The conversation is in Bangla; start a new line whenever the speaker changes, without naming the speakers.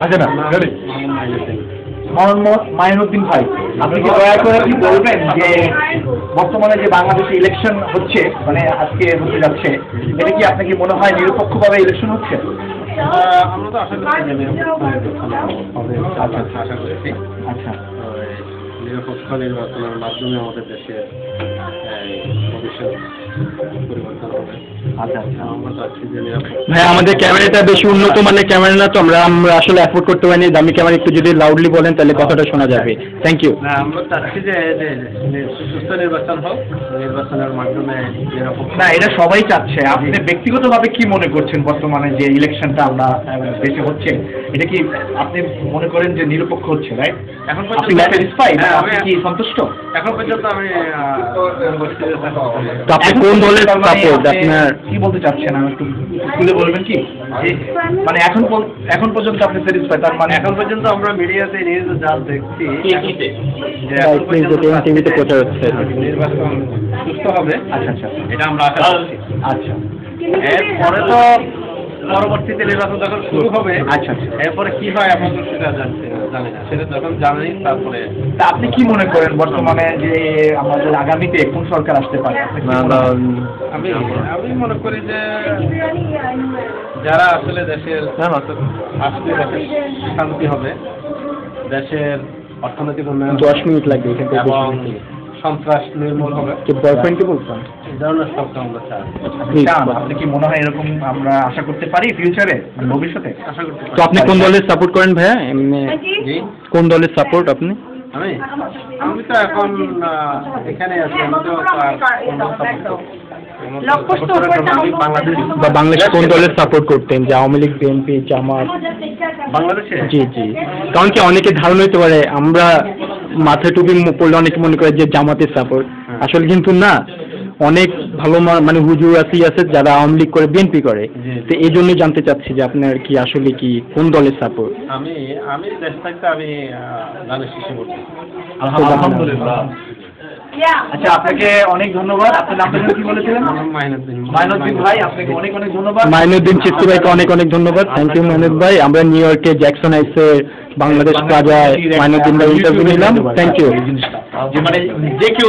আচ্ছা না রেডি মোহাম্মদ মাইনুদ্দিন ভাই, আপনি কি দয়া করে কি বলবেন যে বর্তমানে যে বাংলাদেশে ইলেকশন হচ্ছে, মানে আজকে হতে যাচ্ছে, এটা কি আপনার কি মনে হয় নিরপেক্ষভাবে ইলেকশন হচ্ছে?
আমরা তো আশা করছি আশা করেছি।
আচ্ছা,
নিরপেক্ষ নির্বাচনের মাধ্যমে আমাদের দেশের ভবিষ্যৎ পরিবর্তন হবে।
আচ্ছা আচ্ছা,
আমরা চাচ্ছি যে নিরপেক্ষ।
ভাই আমাদের ক্যামেরাটা বেশি উন্নত মানের ক্যামেরা না, তো আমরা আসলে অ্যাফোর্ড করতে পারিনি। দামি ক্যামেরা একটু যদি লাউডলি বলেন তাহলে কথাটা শোনা যাবে। Thank you.
না, আমরা চাচ্ছি যে সুস্থ নির্বাচন হোক, নির্বাচনের মাধ্যমে নিরপেক্ষ।
না এটা সবাই চাচ্ছে। আপনি ব্যক্তিগতভাবে কি মনে করছেন বর্তমানে যে ইলেকশনটা আমরা দেশে হচ্ছে, এটা কি আপনি মনে করেন যে নিরপেক্ষ হচ্ছে, রাইট?
এখন
আপনি স্যাটিসফাইড? আপনি কি সন্তুষ্ট?
এখন পর্যন্ত আমি
তো আপনি কোন দলের সাপোর্ট? আপনার
কি বলতে চাচ্ছেন, আমি একটু খুলে বলবেন কি? মানে এখন পর্যন্ত আপনি স্যাটিসফাইড? তার মানে
এখন পর্যন্ত আমরা মিডিয়াতে নিউজ যা দেখছি যে
টিভিতে প্রচার হচ্ছে
নির্বাচন সুস্থ হবে।
আচ্ছা আচ্ছা,
এটা আমরা আশা করছি।
আচ্ছা
এরপরে তো পরবর্তীতে নির্বাচন যখন শুরু হবে,
আচ্ছা আচ্ছা,
এরপরে কি হয় আমরা তো সেটা জানি না, সেটা যখন জানি তারপরে।
তা আপনি কি মনে করেন বর্তমানে যে আমাদের আগামীতে কোন সরকার আসতে পারে?
আমি মনে করি যে যারা আসলে দেশের আসলে দেশের শান্তি হবে, দেশের অর্থনৈতিক উন্নয়ন
10 মিনিট লাগবে এখান থেকে।
এবং সন্ত্রাস নির্মূল হবে,
বয়ফ্রেন্ডকে বলতাম
এই ধরনের সরকার আমরা চাই।
আপনি কি মনে হয় এরকম আমরা আশা করতে পারি ফিউচারে, ভবিষ্যতে?
আশা করতে
তো আপনি কোন দলের সাপোর্ট করেন ভাইয়া? এমনি
জি,
কোন দলের সাপোর্ট আপনি?
আমি তো এখন এখানে আছি। আমি তো
বাংলাদেশ বা বাংলাদেশে কোন দলের সাপোর্ট করতেন? যে আওয়ামী লীগ, বিএনপি, জামাত?
বাংলাদেশে
জি জি, কারণ কি অনেকে ধারণা হতে পারে আমরা মাথায় টুপি পড়লে অনেকে মনে করে যে জামাতের সাপোর্ট, আসলে কিন্তু না। অনেক ভালো মানে হুজুর আছে যারা আওয়ামী লীগ করে, বিএনপি করে। তো এই জন্য জানতে চাচ্ছি যে আপনার কি আসলে কি কোন দলের সাপোর্ট?
আমি দেশ থাকতে আমি গানের শিশু করছি।
আলহামদুলিল্লাহ। আচ্ছা, আপনাকে অনেক ধন্যবাদ। আপনার নামটা কি বলেছিলেন? মাইনুদ্দিন ভাই, আপনাকে অনেক অনেক ধন্যবাদ।
মাইনুদ্দিন চিস্তি ভাইকে অনেক অনেক ধন্যবাদ। থ্যাংক ইউ মাইনুদ ভাই। আমরা নিউ ইয়র্কে জ্যাকসন হাইটসে বাংলাদেশ প্লাজায় মাইনুদ্দিন ভাই ইন্টারভিউ নিলাম। Thank you.
মানে যে কেউ